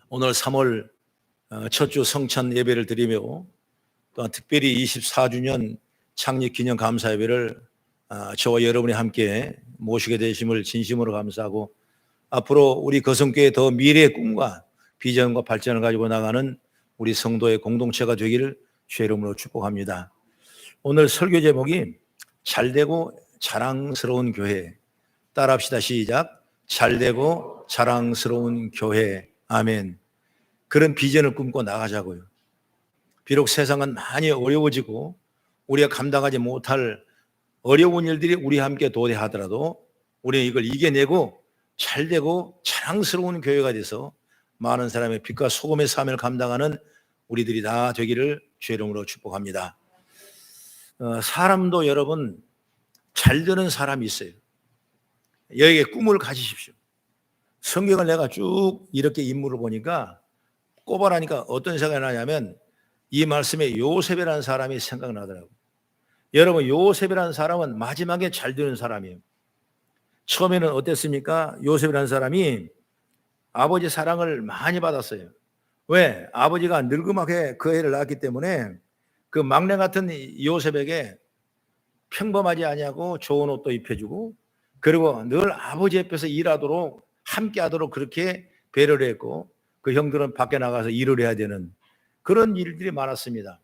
오늘 3월 첫 주 성찬 예배를 드리며 또한 특별히 24주년 창립 기념 감사 예배를 저와 여러분이 함께 모시게 되심을 진심으로 감사하고, 앞으로 우리 거성교회 더 미래의 꿈과 비전과 발전을 가지고 나가는 우리 성도의 공동체가 되기를 주의 이름으로 축복합니다. 오늘 설교 제목이 잘되고 자랑스러운 교회. 따라합시다. 시작. 잘되고 자랑스러운 교회. 아멘. 그런 비전을 꿈꿔 나가자고요. 비록 세상은 많이 어려워지고 우리가 감당하지 못할 어려운 일들이 우리 함께 도래하더라도 우리는 이걸 이겨내고 잘되고 자랑스러운 교회가 돼서 많은 사람의 빛과 소금의 삶을 감당하는 우리들이 다 되기를 주의 이름으로 축복합니다. 사람도 여러분 잘되는 사람이 있어요. 여기에 꿈을 가지십시오. 성경을 내가 쭉 이렇게 인물을 보니까 꼽아라니까 어떤 생각이 나냐면 이 말씀에 요셉이라는 사람이 생각나더라고요. 여러분, 요셉이라는 사람은 마지막에 잘 되는 사람이에요. 처음에는 어땠습니까? 요셉이라는 사람이 아버지 사랑을 많이 받았어요. 왜? 아버지가 늙음하게 그 애를 낳았기 때문에 그 막내 같은 요셉에게 평범하지 아니하고 좋은 옷도 입혀주고, 그리고 늘 아버지 옆에서 일하도록 함께 하도록 그렇게 배려를 했고, 그 형들은 밖에 나가서 일을 해야 되는 그런 일들이 많았습니다.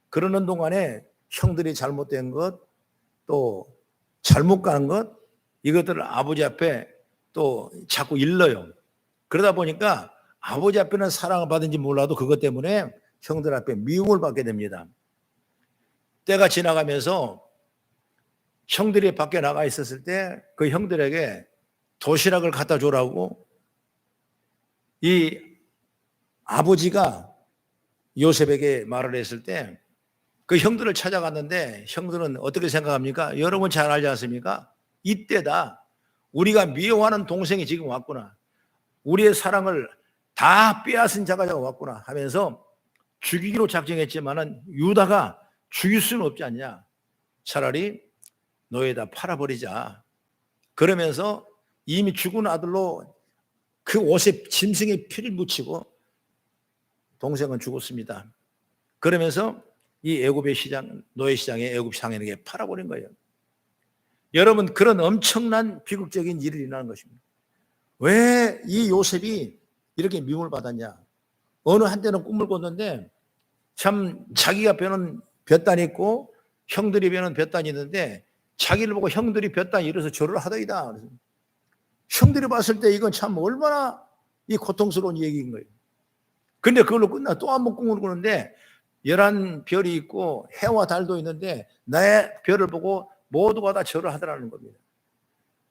그러는 동안에 형들이 잘못된 것, 또 잘못 가는 것, 이것들을 아버지 앞에 또 자꾸 일러요. 그러다 보니까 아버지 앞에는 사랑을 받은지 몰라도 그것 때문에 형들 앞에 미움을 받게 됩니다. 때가 지나가면서 형들이 밖에 나가 있었을 때 그 형들에게 도시락을 갖다 주라고 이 아버지가 요셉에게 말을 했을 때 그 형들을 찾아갔는데 형들은 어떻게 생각합니까? 여러분 잘 알지 않습니까? 이때다. 우리가 미워하는 동생이 지금 왔구나. 우리의 사랑을 다 빼앗은 자가 왔구나 하면서 죽이기로 작정했지만은 유다가 죽일 수는 없지 않냐. 차라리 너희다 팔아버리자. 그러면서 이미 죽은 아들로 그 옷에 짐승의 피를 묻히고 동생은 죽었습니다. 그러면서 이 애굽의 시장, 노예 시장에 애굽 상인에게 팔아버린 거예요. 여러분, 그런 엄청난 비극적인 일이 일어나는 것입니다. 왜 이 요셉이 이렇게 미움을 받았냐? 어느 한때는 꿈을 꿨는데 참 자기가 벼는 볕단이 있고 형들이 벼는 볕단이 있는데 자기를 보고 형들이 볕단이 일어서 절을 하더이다. 형들이 봤을 때 이건 참 얼마나 이 고통스러운 얘기인 거예요. 근데 그걸로 끝나 또 한 번 꿈을 꾸는데 11별이 있고 해와 달도 있는데 나의 별을 보고 모두가 다 절을 하더라는 겁니다.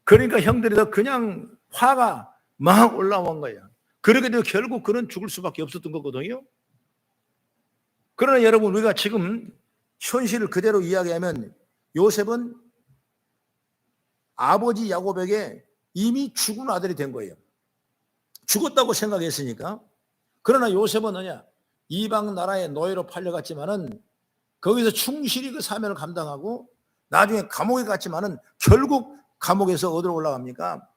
그러니까 형들이 더 그냥 화가 막 올라온 거예요. 그렇게 되면 결국 그는 죽을 수밖에 없었던 거거든요. 그러나 여러분, 우리가 지금 현실을 그대로 이야기하면 요셉은 아버지 야곱에게 이미 죽은 아들이 된 거예요. 죽었다고 생각했으니까. 그러나 요셉은 뭐냐? 이방 나라의 노예로 팔려갔지만은 거기서 충실히 그 사명을 감당하고 나중에 감옥에 갔지만은 결국 감옥에서 어디로 올라갑니까?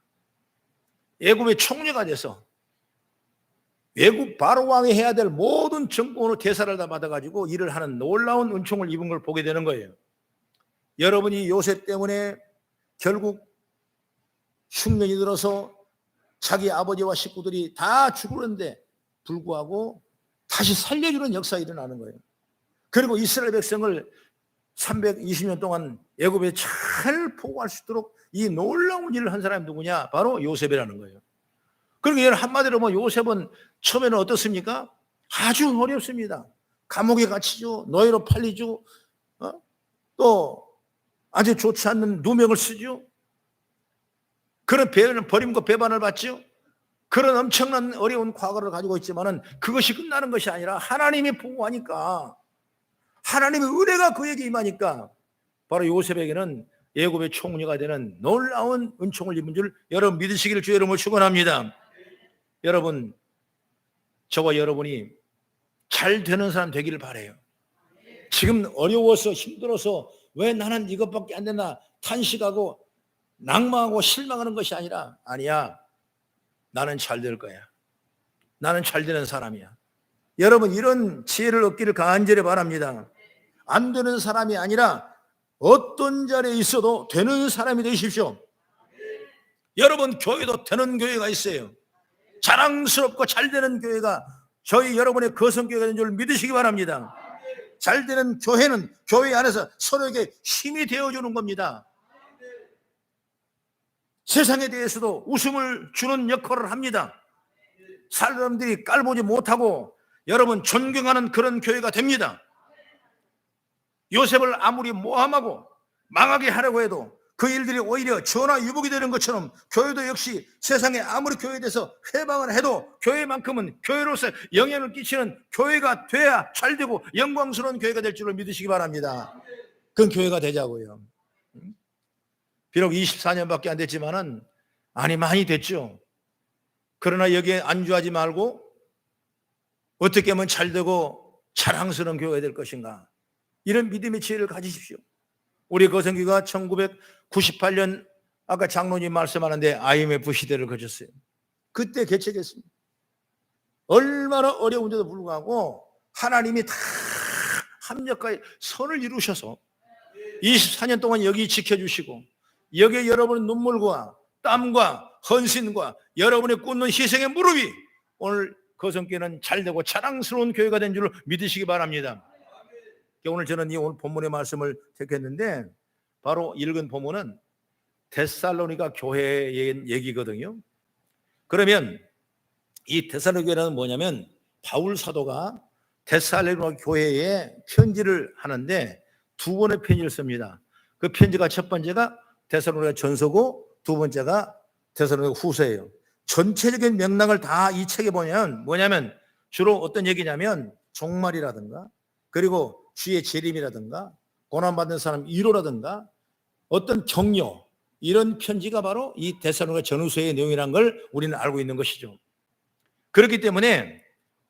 애굽의 총리가 돼서 애굽 바로 왕이 해야 될 모든 정권으로 대사를 다 받아가지고 일을 하는 놀라운 은총을 입은 걸 보게 되는 거예요. 여러분이 요셉 때문에 결국 흉년이 들어서 자기 아버지와 식구들이 다 죽었는데 불구하고 다시 살려주는 역사가 일어나는 거예요. 그리고 이스라엘 백성을 320년 동안 애굽에 잘 보호할 수 있도록 이 놀라운 일을 한 사람이 누구냐? 바로 요셉이라는 거예요. 그러니까 한마디로 뭐 요셉은 처음에는 어떻습니까? 아주 어렵습니다. 감옥에 갇히죠. 노예로 팔리죠. 또 아주 좋지 않는 누명을 쓰죠. 그런 버림과 배반을 받죠. 그런 엄청난 어려운 과거를 가지고 있지만은 그것이 끝나는 것이 아니라 하나님이 보호하니까, 하나님의 은혜가 그에게 임하니까 바로 요셉에게는 애굽의 총리가 되는 놀라운 은총을 입은 줄 여러분 믿으시기를 주의 이름으로 축원합니다. 여러분, 저와 여러분이 잘 되는 사람 되기를 바라요. 지금 어려워서 힘들어서 왜 나는 이것밖에 안 되나 탄식하고 낭망하고 실망하는 것이 아니라, 아니야, 나는 잘 될 거야. 나는 잘 되는 사람이야. 여러분 이런 지혜를 얻기를 간절히 바랍니다. 안 되는 사람이 아니라 어떤 자리에 있어도 되는 사람이 되십시오. 여러분 교회도 되는 교회가 있어요. 자랑스럽고 잘 되는 교회가 저희 여러분의 거성교회가 된 줄 믿으시기 바랍니다. 잘 되는 교회는 교회 안에서 서로에게 힘이 되어주는 겁니다. 세상에 대해서도 웃음을 주는 역할을 합니다. 사람들이 깔보지 못하고 여러분 존경하는 그런 교회가 됩니다. 요셉을 아무리 모함하고 망하게 하려고 해도 그 일들이 오히려 전화위복이 되는 것처럼 교회도 역시 세상에 아무리 교회에 대해서 회방을 해도 교회만큼은 교회로서 영향을 끼치는 교회가 돼야 잘되고 영광스러운 교회가 될 줄을 믿으시기 바랍니다. 그런 교회가 되자고요. 비록 24년밖에 안 됐지만은 많이 됐죠. 그러나 여기에 안주하지 말고 어떻게 하면 잘되고 자랑스러운 교회가 될 것인가, 이런 믿음의 지혜를 가지십시오. 우리 거성교가 1998년 아까 장로님 말씀하는데 IMF 시대를 거쳤어요. 그때 개척했습니다. 얼마나 어려운데도 불구하고 하나님이 다 합력하여 선을 이루셔서 24년 동안 여기 지켜주시고 여기에 여러분의 눈물과 땀과 헌신과 여러분의 꽂는 희생의 무릎이 오늘 거성교는 잘되고 자랑스러운 교회가 된 줄 믿으시기 바랍니다. 오늘 저는 이 오늘 본문의 말씀을 택했는데 바로 읽은 본문은 데살로니가 교회의 얘기거든요. 그러면 이 데살로니가 교회는 뭐냐면 바울 사도가 데살로니가 교회에 편지를 하는데 두 번의 편지를 씁니다. 그 편지가 첫 번째가 데살로니가 전서고 두 번째가 데살로니가 후서예요. 전체적인 맥락을 다 이 책에 보면 뭐냐면 주로 어떤 얘기냐면 종말이라든가 그리고 주의 재림이라든가 고난받는 사람 위로라든가 어떤 격려, 이런 편지가 바로 이 데살로니가 전후서의 내용이라는 걸 우리는 알고 있는 것이죠. 그렇기 때문에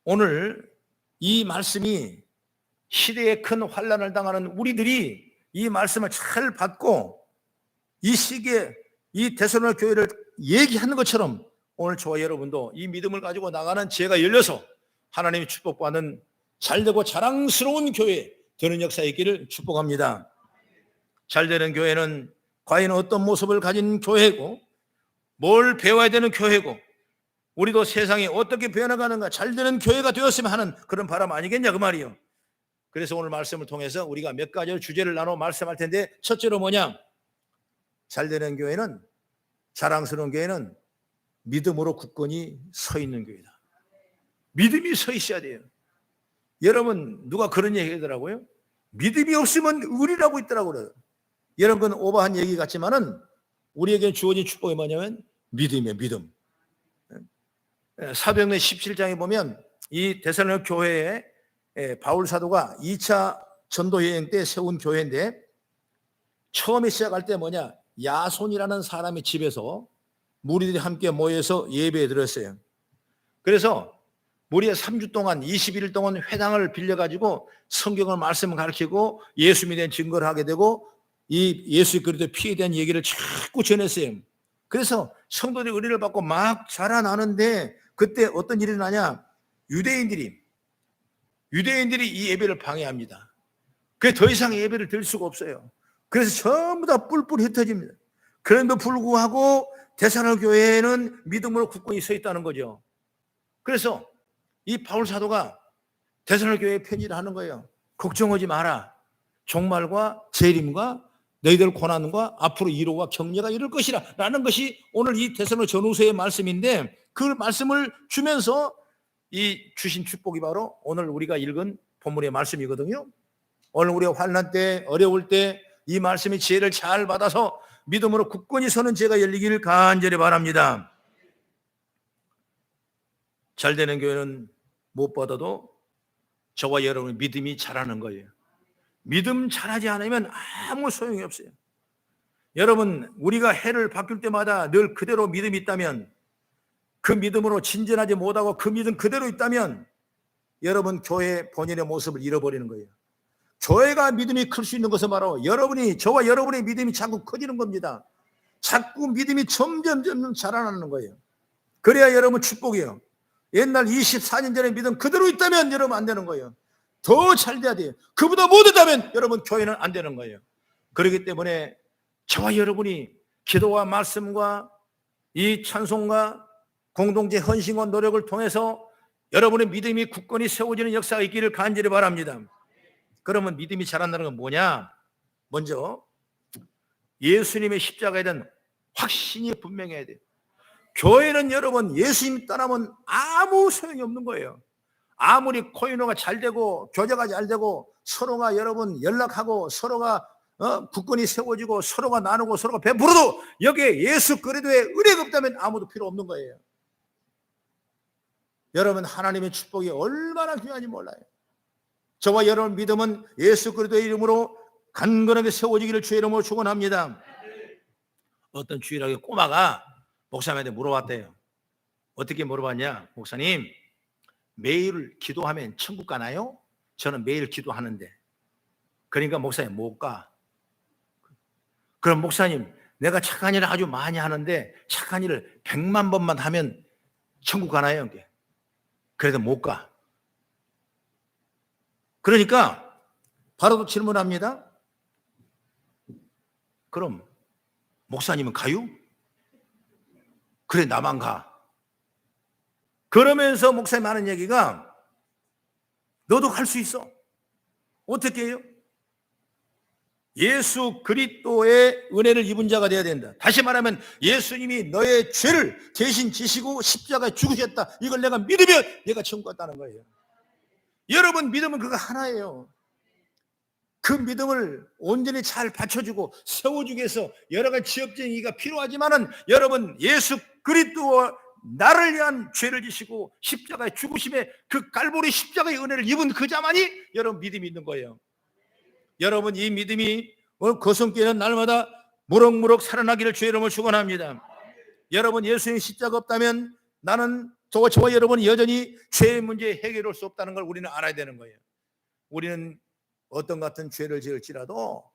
오늘 이 말씀이 시대에 큰 환난을 당하는 우리들이 이 말씀을 잘 받고 이 시기에 이 데살로니가 교회를 얘기하는 것처럼 오늘 저와 여러분도 이 믿음을 가지고 나가는 지혜가 열려서 하나님의 축복받는 잘되고 자랑스러운 교회 되는 역사에 있기를 축복합니다. 잘되는 교회는 과연 어떤 모습을 가진 교회고 뭘 배워야 되는 교회고 우리도 세상이 어떻게 변해가는가 잘되는 교회가 되었으면 하는 그런 바람 아니겠냐 그 말이요. 그래서 오늘 말씀을 통해서 우리가 몇 가지 주제를 나눠 말씀할 텐데 첫째로 뭐냐, 잘되는 교회는 자랑스러운 교회는 믿음으로 굳건히 서 있는 교회다. 믿음이 서 있어야 돼요. 여러분 누가 그런 얘기 하더라고요. 믿음이 없으면 의리라고 있더라고요. 여러분 그건 오버한 얘기 같지만은 우리에게 주어진 축복이 뭐냐면 믿음이에요. 믿음. 사도행전 17장에 보면 이 데살로니가 교회에 바울 사도가 2차 전도 여행 때 세운 교회인데 처음에 시작할 때 뭐냐, 야손이라는 사람의 집에서 무리들이 함께 모여서 예배에 들었어요. 그래서 무리가 3주 동안 21일 동안 회당을 빌려가지고 성경을 말씀을 가르치고 예수 믿는 증거를 하게 되고 이 예수 그리스도의 피에 대한 얘기를 자꾸 전했어요. 그래서 성도들이 은혜를 받고 막 자라나는데 그때 어떤 일이 나냐, 유대인들이 이 예배를 방해합니다. 그래서 더 이상 예배를 드릴 수가 없어요. 그래서 전부 다 뿔뿔이 흩어집니다. 그런데도 불구하고 데살로니가 교회에는 믿음으로 굳건히 서 있다는 거죠. 그래서 이 바울 사도가 데살로니가 교회에 편지를 하는 거예요. 걱정하지 마라. 종말과 재림과 너희들 고난과 앞으로 위로와 격려가 이룰 것이라 라는 것이 오늘 이 데살로니가 전후서의 말씀인데 그 말씀을 주면서 이 주신 축복이 바로 오늘 우리가 읽은 본문의 말씀이거든요. 오늘 우리가 환난 때 어려울 때 이 말씀의 지혜를 잘 받아서 믿음으로 굳건히 서는 지혜가 열리기를 간절히 바랍니다. 잘되는 교회는 무엇보다도 저와 여러분의 믿음이 자라는 거예요. 믿음 잘하지 않으면 아무 소용이 없어요. 여러분 우리가 해를 바뀔 때마다 늘 그대로 믿음이 있다면, 그 믿음으로 진전하지 못하고 그 믿음 그대로 있다면 여러분 교회의 본연의 모습을 잃어버리는 거예요. 교회가 믿음이 클 수 있는 것은 바로 저와 여러분의 믿음이 자꾸 커지는 겁니다. 자꾸 믿음이 점점 자라나는 거예요. 그래야 여러분 축복이에요. 옛날 24년 전에 믿음 그대로 있다면 여러분 안 되는 거예요. 더 잘 돼야 돼요. 그보다 못하다면 여러분 교회는 안 되는 거예요. 그렇기 때문에 저와 여러분이 기도와 말씀과 이 찬송과 공동체 헌신과 노력을 통해서 여러분의 믿음이 굳건히 세워지는 역사가 있기를 간절히 바랍니다. 그러면 믿음이 자란다는 건 뭐냐? 먼저 예수님의 십자가에 대한 확신이 분명해야 돼요. 교회는 여러분 예수님 떠나면 아무 소용이 없는 거예요. 아무리 코인호가 잘 되고 교제가 잘 되고 서로가 여러분 연락하고 서로가 굳건히 세워지고 서로가 나누고 서로가 베풀어도 여기에 예수 그리스도의 은혜가 없다면 아무도 필요 없는 거예요. 여러분 하나님의 축복이 얼마나 귀한지 몰라요. 저와 여러분 믿음은 예수 그리스도의 이름으로 간건하게 세워지기를 주의 이름으로 축원합니다. 어떤 주일학교 꼬마가 목사님한테 물어봤대요. 어떻게 물어봤냐? 목사님, 매일 기도하면 천국 가나요? 저는 매일 기도하는데. 그러니까 목사님 못 가. 그럼 목사님, 내가 착한 일을 아주 많이 하는데 착한 일을 100만 번만 하면 천국 가나요? 그래도 못 가. 그러니까 바로 또 질문합니다. 그럼 목사님은 가요? 그래 나만 가. 그러면서 목사님 하는 얘기가 너도 갈 수 있어. 어떻게 해요? 예수 그리스도의 은혜를 입은 자가 되어야 된다. 다시 말하면 예수님이 너의 죄를 대신 지시고 십자가에 죽으셨다. 이걸 내가 믿으면 내가 천국 갔다는 거예요. 여러분 믿음은 그거 하나예요. 그 믿음을 온전히 잘 받쳐주고 세워주기 위해서 여러 가지 지역쟁이가 필요하지만은 여러분 예수 그리스도와 나를 위한 죄를 지시고 십자가에 죽으심에 그 갈보리 십자가의 은혜를 입은 그 자만이 여러분 믿음이 있는 거예요. 여러분 이 믿음이 거성교회는 날마다 무럭무럭 살아나기를 주의 이름으로 축원합니다. 여러분 예수님 십자가 없다면 나는 저와 여러분이 여전히 죄의 문제 해결할 수 없다는 걸 우리는 알아야 되는 거예요. 우리는 어떤 같은 죄를 지을지라도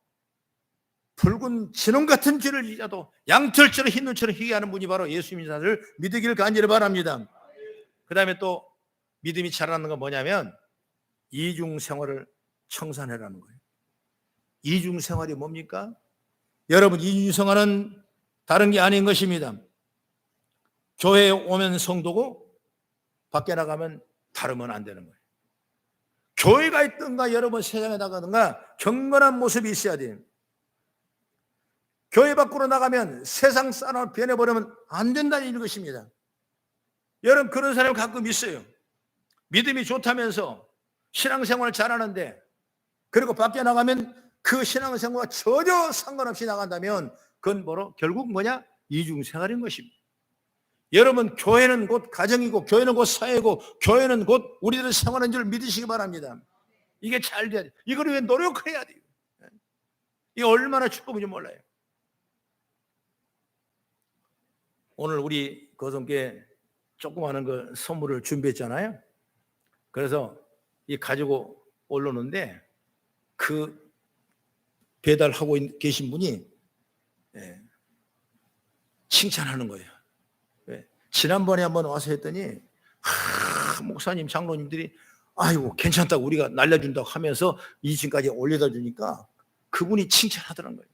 붉은 진홍 같은 죄를 지어도 양털처럼 흰 눈처럼 희게 하는 분이 바로 예수님을 믿으기를 간절히 바랍니다. 그 다음에 또 믿음이 자라는 건 뭐냐면 이중생활을 청산해라는 거예요. 이중생활이 뭡니까? 여러분 이중생활은 다른 게 아닌 것입니다. 교회에 오면 성도고 밖에 나가면 다르면 안 되는 거예요. 교회가 있든가 여러분 세상에 나가든가 경건한 모습이 있어야 돼요. 교회 밖으로 나가면 세상 사람을 변해버리면 안 된다는 것입니다. 여러분 그런 사람 가끔 있어요. 믿음이 좋다면서 신앙생활을 잘하는데 그리고 밖에 나가면 그 신앙생활과 전혀 상관없이 나간다면 그건 뭐로? 결국 뭐냐? 이중생활인 것입니다. 여러분 교회는 곧 가정이고 교회는 곧 사회고 교회는 곧 우리들의 생활인 줄 믿으시기 바랍니다. 이게 잘 돼야 돼요. 이걸 위해 노력해야 돼요. 이게 얼마나 축복인지 몰라요. 오늘 우리 거성교회 조그마한 그 선물을 준비했잖아요. 그래서 이 가지고 올라오는데 그 배달하고 계신 분이 칭찬하는 거예요. 지난번에 한번 와서 했더니 목사님 장로님들이 아이고 괜찮다고 우리가 날려준다고 하면서 2층까지 올려다 주니까 그분이 칭찬하더란 거예요.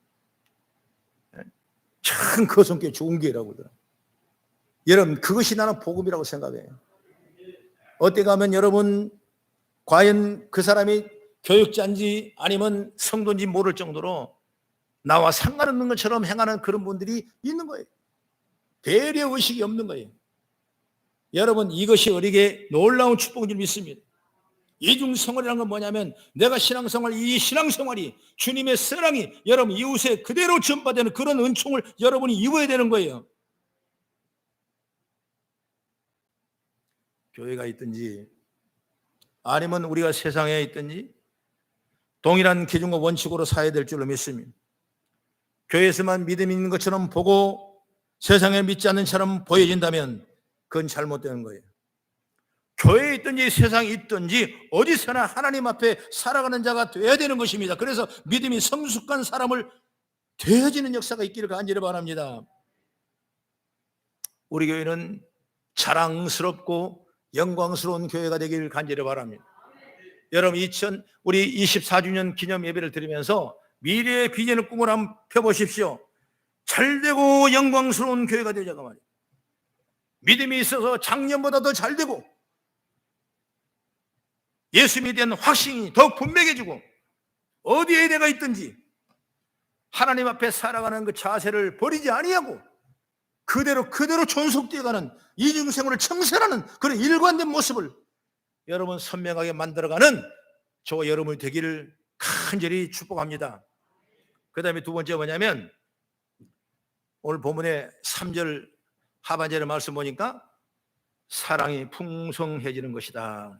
참 거성교회 좋은 교회라고 그러더라고요. 여러분 그것이 나는 복음이라고 생각해요. 어때 가면 여러분 과연 그 사람이 교육자인지 아니면 성도인지 모를 정도로 나와 상관없는 것처럼 행하는 그런 분들이 있는 거예요. 배려 의식이 없는 거예요. 여러분 이것이 우리에게 놀라운 축복인 줄 믿습니다. 이중생활이라는 건 뭐냐면 내가 신앙생활, 이 신앙생활이 주님의 사랑이 여러분 이웃에 그대로 전파되는 그런 은총을 여러분이 입어야 되는 거예요. 교회가 있든지 아니면 우리가 세상에 있든지 동일한 기준과 원칙으로 살아야 될 줄로 믿습니다. 교회에서만 믿음이 있는 것처럼 보고 세상에 믿지 않는 처럼 보여진다면 그건 잘못되는 거예요. 교회에 있든지 세상에 있든지 어디서나 하나님 앞에 살아가는 자가 되어야 되는 것입니다. 그래서 믿음이 성숙한 사람을 되어지는 역사가 있기를 간절히 바랍니다. 우리 교회는 자랑스럽고 영광스러운 교회가 되길 간절히 바랍니다. 여러분 우리 24주년 기념 예배를 드리면서 미래의 비전을 꿈을 한번 펴보십시오. 잘되고 영광스러운 교회가 되자고 말이에요. 믿음이 있어서 작년보다 더 잘되고 예수님에 대한 확신이 더 분명해지고 어디에 내가 있든지 하나님 앞에 살아가는 그 자세를 버리지 아니하고 그대로 존속되어가는 이중생활을 청산하는 그런 일관된 모습을 여러분 선명하게 만들어가는 저와 여러분이 되기를 간절히 축복합니다. 그 다음에 두 번째 뭐냐면 오늘 본문의 3절 하반절의 말씀 보니까 사랑이 풍성해지는 것이다.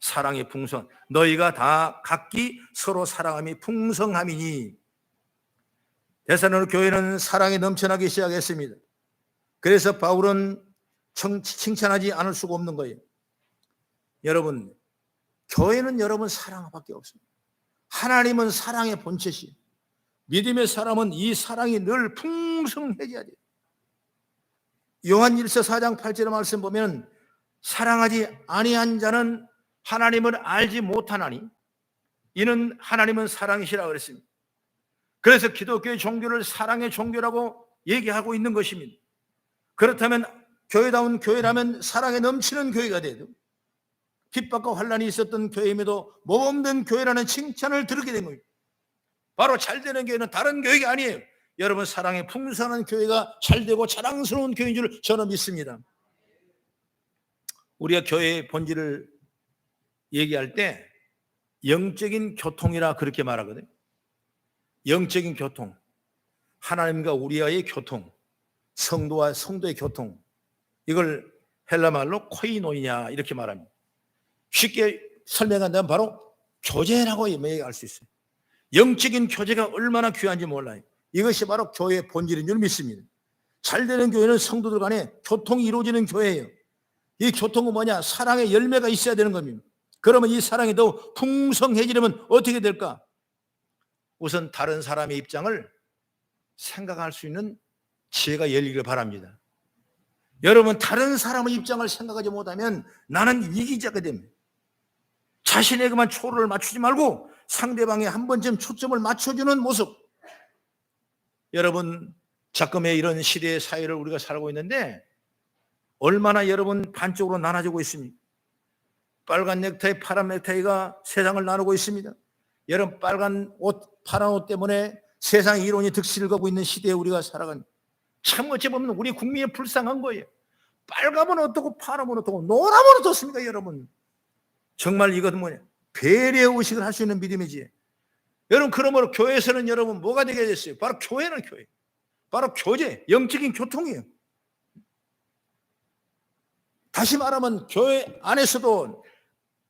사랑이 풍성. 너희가 다 각기 서로 사랑함이 풍성함이니. 데살로니가 교회는 사랑이 넘쳐나기 시작했습니다. 그래서 바울은 칭찬하지 않을 수가 없는 거예요. 여러분, 교회는 여러분 사랑밖에 없습니다. 하나님은 사랑의 본체시. 믿음의 사람은 이 사랑이 늘 풍성해져야 돼요. 요한일서 4장 8절의 말씀 보면 사랑하지 아니한 자는 하나님을 알지 못하나니 이는 하나님은 사랑이시라 그랬습니다. 그래서 기독교의 종교를 사랑의 종교라고 얘기하고 있는 것입니다. 그렇다면 교회다운 교회라면 사랑에 넘치는 교회가 돼도 핍박과 환난이 있었던 교회임에도 모범된 교회라는 칭찬을 들게 된 겁니다. 바로 잘되는 교회는 다른 교회가 아니에요. 여러분 사랑에 풍성한 교회가 잘되고 자랑스러운 교회인 줄 저는 믿습니다. 우리가 교회의 본질을 얘기할 때 영적인 교통이라 그렇게 말하거든요. 영적인 교통, 하나님과 우리와의 교통, 성도와 성도의 교통, 이걸 헬라말로 코이노이냐 이렇게 말합니다. 쉽게 설명한다면 바로 교제라고 얘기할 수 있어요. 영적인 교제가 얼마나 귀한지 몰라요. 이것이 바로 교회의 본질인 줄 믿습니다. 잘되는 교회는 성도들 간에 교통이 이루어지는 교회예요. 이 교통은 뭐냐? 사랑의 열매가 있어야 되는 겁니다. 그러면 이 사랑이 더 풍성해지려면 어떻게 될까? 우선 다른 사람의 입장을 생각할 수 있는 지혜가 열리길 바랍니다. 여러분 다른 사람의 입장을 생각하지 못하면 나는 위기자가 됩니다. 자신에게만 초를 맞추지 말고 상대방에 한 번쯤 초점을 맞춰주는 모습. 여러분 작금의 이런 시대의 사회를 우리가 살고 있는데 얼마나 여러분 반쪽으로 나눠지고 있습니까? 빨간 넥타이, 파란 넥타이가 세상을 나누고 있습니다. 여러분 빨간 옷, 파란 옷 때문에 세상의 이론이 득실을 거고 있는 시대에 우리가 살아가는, 참 어찌 보면 우리 국민이 불쌍한 거예요. 빨가면 어떻고 파라면 어떻고 노라면 어떻습니까 여러분? 정말 이것은 뭐냐? 배려 의식을 할 수 있는 믿음이지. 여러분 그러므로 교회에서는 여러분 뭐가 되게 됐어요? 바로 교회는 교회, 바로 교제, 영적인 교통이에요. 다시 말하면 교회 안에서도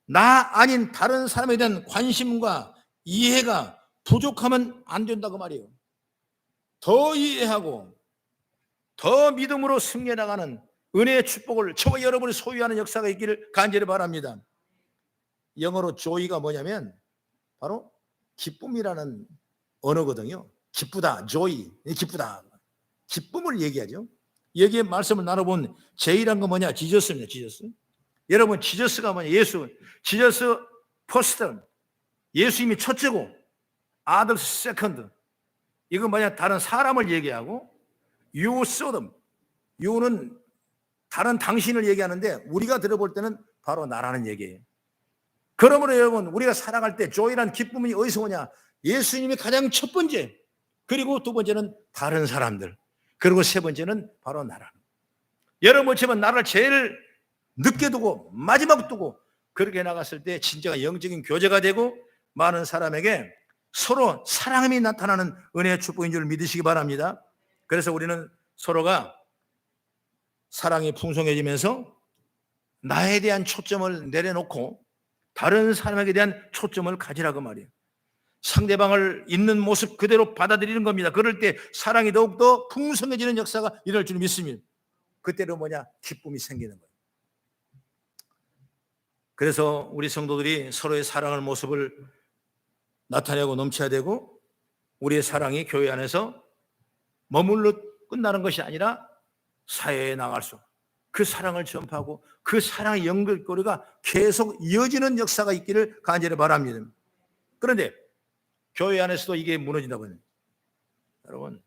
나 아닌 다른 사람에 대한 관심과 이해가 부족하면 안 된다고 말이에요. 더 이해하고 더 믿음으로 승리해 나가는 은혜의 축복을 저와 여러분이 소유하는 역사가 있기를 간절히 바랍니다. 영어로 joy가 뭐냐면 바로 기쁨이라는 언어거든요. 기쁘다, joy, 기쁘다. 기쁨을 얘기하죠. 여기에 말씀을 나눠본 제이란 건 뭐냐? 지저스입니다. 지저스. 여러분 지저스가 뭐냐? 예수. 지저스 퍼스트. 예수님이 첫째고 아들스 세컨드. 이건 뭐냐? 다른 사람을 얘기하고 you saw them. you는 다른 당신을 얘기하는데 우리가 들어볼 때는 바로 나라는 얘기예요. 그러므로 여러분 우리가 살아갈 때 joy란 기쁨이 어디서 오냐? 예수님이 가장 첫 번째, 그리고 두 번째는 다른 사람들, 그리고 세 번째는 바로 나라. 여러분 어쩌면 나를 제일 늦게 두고 마지막 두고 그렇게 나갔을 때 진짜가 영적인 교제가 되고 많은 사람에게 서로 사랑함이 나타나는 은혜의 축복인 줄 믿으시기 바랍니다. 그래서 우리는 서로가 사랑이 풍성해지면서 나에 대한 초점을 내려놓고 다른 사람에게 대한 초점을 가지라고 말이에요. 상대방을 있는 모습 그대로 받아들이는 겁니다. 그럴 때 사랑이 더욱더 풍성해지는 역사가 일어날 줄 믿습니다. 그때는 뭐냐? 기쁨이 생기는 거예요. 그래서 우리 성도들이 서로의 사랑의 모습을 나타내고 넘쳐야 되고 우리의 사랑이 교회 안에서 머물러 끝나는 것이 아니라 사회에 나갈 수, 그 사랑을 전파하고 그 사랑의 연결고리가 계속 이어지는 역사가 있기를 간절히 바랍니다. 그런데 교회 안에서도 이게 무너진다고요. 여러분,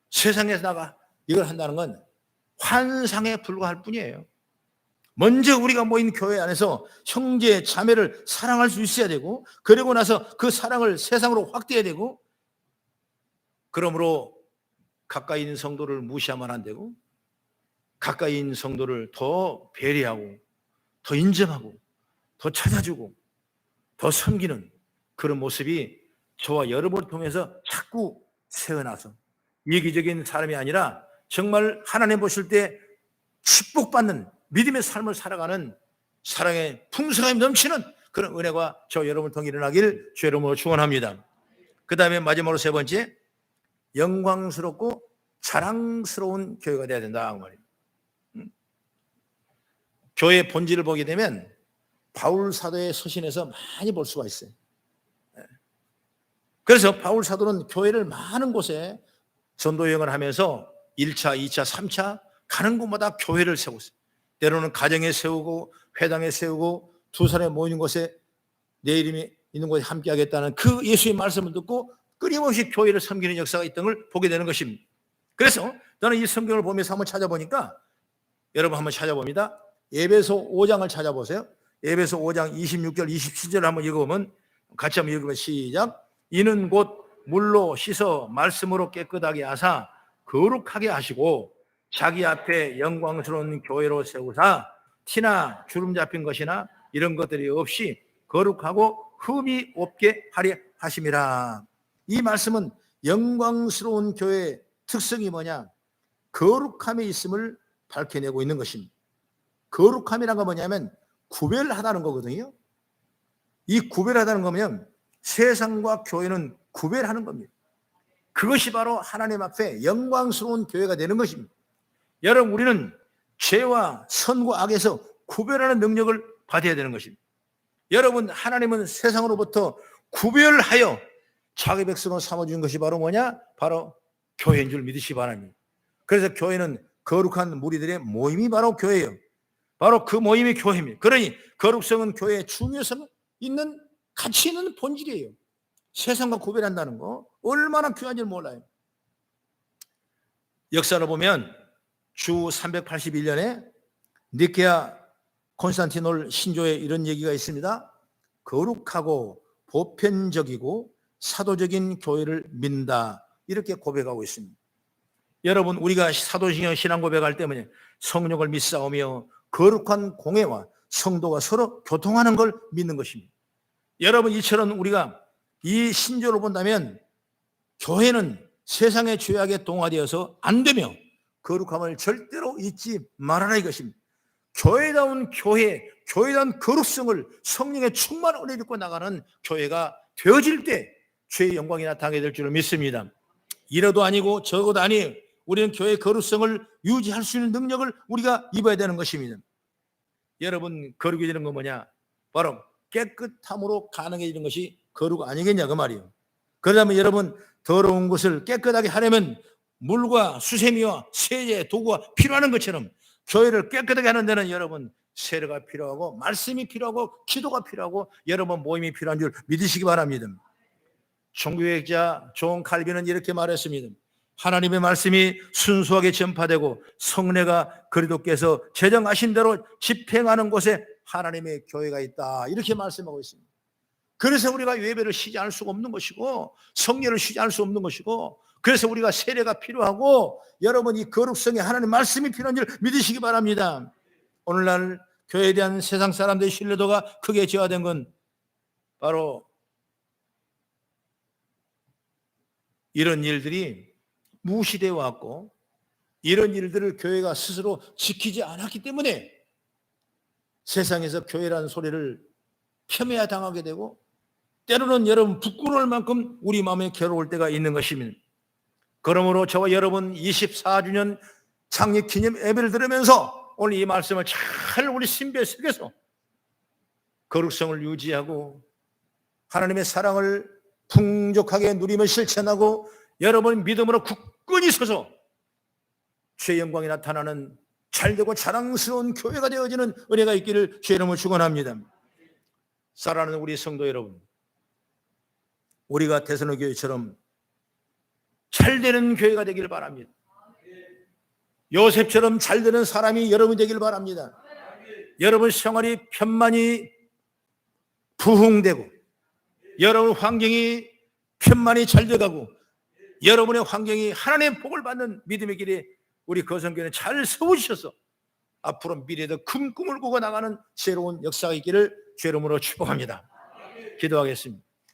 세상에서 나가 이걸 한다는 건 환상에 불과할 뿐이에요. 먼저 우리가 모인 교회 안에서 형제 자매를 사랑할 수 있어야 되고, 그리고 나서 그 사랑을 세상으로 확대해야 되고, 그러므로 가까이 있는 성도를 무시하면 안 되고, 가까이 있는 성도를 더 배려하고 더 인정하고 더 찾아주고 더 섬기는 그런 모습이 저와 여러분을 통해서 자꾸 새어나서 이기적인 사람이 아니라 정말 하나님 보실 때 축복받는 믿음의 삶을 살아가는 사랑의 풍성함이 넘치는 그런 은혜가 저 여러분을 통해 일어나길 주 이름으로 축원합니다. 그 다음에 마지막으로 세 번째, 영광스럽고 자랑스러운 교회가 돼야 된다 그 말이에요. 교회의 본질을 보게 되면 바울 사도의 서신에서 많이 볼 수가 있어요. 그래서 바울 사도는 교회를 많은 곳에 전도 여행을 하면서 1차, 2차, 3차 가는 곳마다 교회를 세웠어요. 때로는 가정에 세우고 회당에 세우고 두 사람이 모이는 곳에 내 이름이 있는 곳에 함께 하겠다는 그 예수의 말씀을 듣고 끊임없이 교회를 섬기는 역사가 있던 걸 보게 되는 것입니다. 그래서 저는 이 성경을 보면서 한번 찾아보니까, 여러분 한번 찾아봅니다. 에베소 5장을 찾아보세요. 에베소 5장 26절 27절을 한번 읽어보면, 같이 한번 읽으면 시작. 이는 곧 물로 씻어 말씀으로 깨끗하게 하사 거룩하게 하시고 자기 앞에 영광스러운 교회로 세우사 티나 주름 잡힌 것이나 이런 것들이 없이 거룩하고 흠이 없게 하려 하심이라. 이 말씀은 영광스러운 교회의 특성이 뭐냐? 거룩함에 있음을 밝혀내고 있는 것입니다. 거룩함이란 건 뭐냐면 구별하다는 거거든요. 이 구별하다는 거면 세상과 교회는 구별하는 겁니다. 그것이 바로 하나님 앞에 영광스러운 교회가 되는 것입니다. 여러분, 우리는 죄와 선과 악에서 구별하는 능력을 받아야 되는 것입니다. 여러분, 하나님은 세상으로부터 구별하여 자기 백성을 삼아준 것이 바로 뭐냐? 바로 교회인 줄 믿으시기 바랍니다. 그래서 교회는 거룩한 무리들의 모임이 바로 교회예요. 바로 그 모임이 교회입니다. 그러니 거룩성은 교회의 중요성 있는 가치 있는 본질이에요. 세상과 구별한다는 거 얼마나 귀한지 몰라요. 역사를 보면 주 381년에 니케아 콘스탄티놀 신조에 이런 얘기가 있습니다. 거룩하고 보편적이고 사도적인 교회를 믿는다, 이렇게 고백하고 있습니다. 여러분, 우리가 사도신경 신앙 고백할 때문에 성령을 믿사오며 거룩한 공회와 성도가 서로 교통하는 걸 믿는 것입니다. 여러분, 이처럼 우리가 이 신조를 본다면 교회는 세상의 죄악에 동화되어서 안 되며 거룩함을 절대로 잊지 말아라 이것입니다. 교회다운 교회, 교회다운 거룩성을 성령의 충만한 은혜를 입고 나가는 교회가 되어질 때 죄의 영광이 나타나게 될 줄을 믿습니다. 이러도 아니고 저것도 아니에요. 우리는 교회의 거룩성을 유지할 수 있는 능력을 우리가 입어야 되는 것입니다. 여러분, 거룩이 되는 건 뭐냐? 바로 깨끗함으로 가능해지는 것이 거룩 아니겠냐 그 말이에요. 그러면 여러분, 더러운 것을 깨끗하게 하려면 물과 수세미와 세제, 도구가 필요한 것처럼 교회를 깨끗하게 하는 데는 여러분 세례가 필요하고 말씀이 필요하고 기도가 필요하고 여러분 모임이 필요한 줄 믿으시기 바랍니다. 종교학자 존 칼빈은 이렇게 말했습니다. 하나님의 말씀이 순수하게 전파되고 성례가 그리스도께서 제정하신 대로 집행하는 곳에 하나님의 교회가 있다, 이렇게 말씀하고 있습니다. 그래서 우리가 예배를 쉬지 않을 수가 없는 것이고 성례를 쉬지 않을 수 없는 것이고, 그래서 우리가 세례가 필요하고 여러분 이 거룩성에 하나님의 말씀이 필요한 줄 믿으시기 바랍니다. 오늘날 교회에 대한 세상 사람들의 신뢰도가 크게 저하된 건 바로 이런 일들이 무시되어 왔고 이런 일들을 교회가 스스로 지키지 않았기 때문에 세상에서 교회라는 소리를 폄훼 당하게 되고 때로는 여러분 부끄러울 만큼 우리 마음에 괴로울 때가 있는 것입니다. 그러므로 저와 여러분 24주년 창립 기념 예배를 들으면서 오늘 이 말씀을 잘 우리 신비에 새겨서 거룩성을 유지하고 하나님의 사랑을 풍족하게 누리며 실천하고 여러분 믿음으로 굳건히 서서 주의 영광이 나타나는 잘되고 자랑스러운 교회가 되어지는 은혜가 있기를 주의 이름으로 축원합니다. 사랑하는 우리 성도 여러분, 우리가 데살로니가 교회처럼 잘되는 교회가 되기를 바랍니다. 요셉처럼 잘되는 사람이 여러분 되기를 바랍니다. 여러분 생활이 편만히 부흥되고 여러분 환경이 편만히 잘 돼가고 여러분의 환경이 하나님의 복을 받는 믿음의 길에 우리 거성교회는 잘 세우셔서 앞으로 미래에도 큰 꿈을 꾸고 나가는 새로운 역사가 있기를 주의 이름으로 축복합니다. 기도하겠습니다.